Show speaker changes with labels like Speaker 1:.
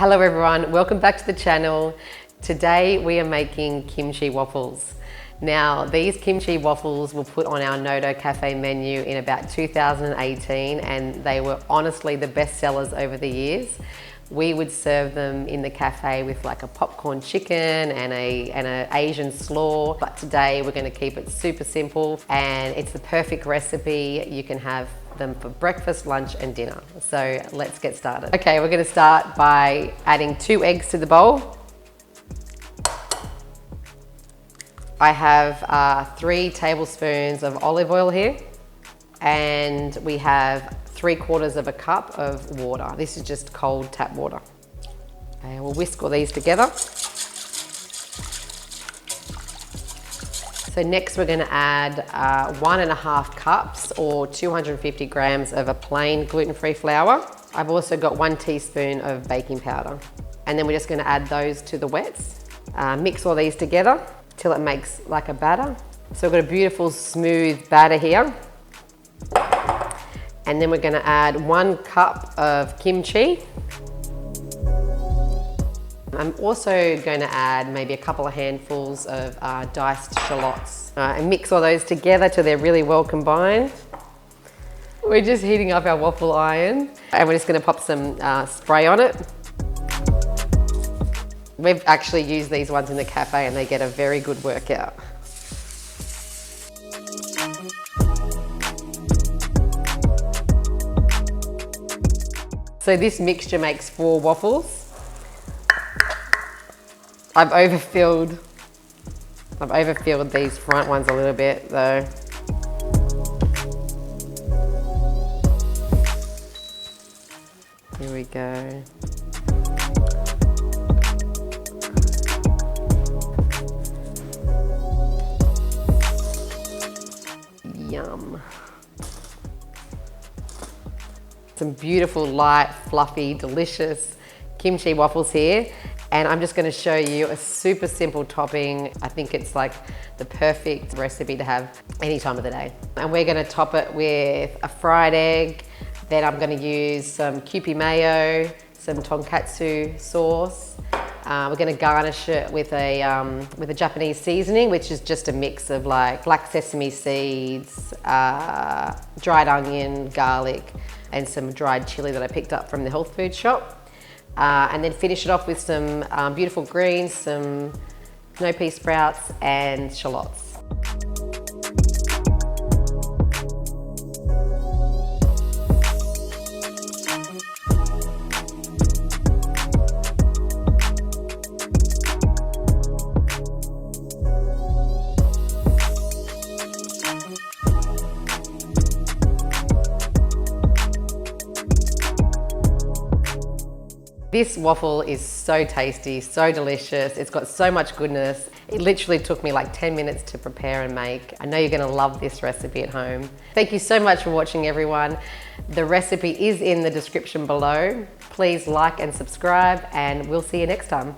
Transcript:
Speaker 1: Hello everyone, welcome back to the channel. Today we are making kimchi waffles. Now these kimchi waffles were put on our Nodo cafe menu in about 2018 and they were honestly the best sellers over the years. We would serve them in the cafe with like a popcorn chicken and an Asian slaw. But today we're going to keep it super simple and it's the perfect recipe. You can have them for breakfast, lunch and dinner. So let's get started. Okay, we're going to start by adding 2 eggs to the bowl. I have 3 tablespoons of olive oil here and we have 3/4 cup of water. This is just cold tap water. Okay, we'll whisk all these together. So next we're going to add 1.5 cups or 250 grams of a plain gluten-free flour. I've also got 1 teaspoon of baking powder. And then we're just going to add those to the wets. Mix all these together till it makes like a batter. So we've got a beautiful smooth batter here. And then we're going to add 1 cup of kimchi. I'm also going to add maybe a couple of handfuls of diced shallots and mix all those together till they're really well combined. We're just heating up our waffle iron and we're just going to pop some spray on it. We've actually used these ones in the cafe and they get a very good workout. So this mixture makes 4 waffles. I've overfilled these front ones a little bit though. Here we go. Yum. Some beautiful, light, fluffy, delicious kimchi waffles here. And I'm just going to show you a super simple topping. I think it's like the perfect recipe to have any time of the day. And we're going to top it with a fried egg. Then I'm going to use some Kewpie mayo, some tonkatsu sauce. We're going to garnish it with a Japanese seasoning, which is just a mix of like black sesame seeds, dried onion, garlic, and some dried chili that I picked up from the health food shop. And then finish it off with some beautiful greens, some snow pea sprouts and shallots. This waffle is so tasty, so delicious. It's got so much goodness. It literally took me like 10 minutes to prepare and make. I know you're gonna love this recipe at home. Thank you so much for watching, everyone. The recipe is in the description below. Please like and subscribe and we'll see you next time.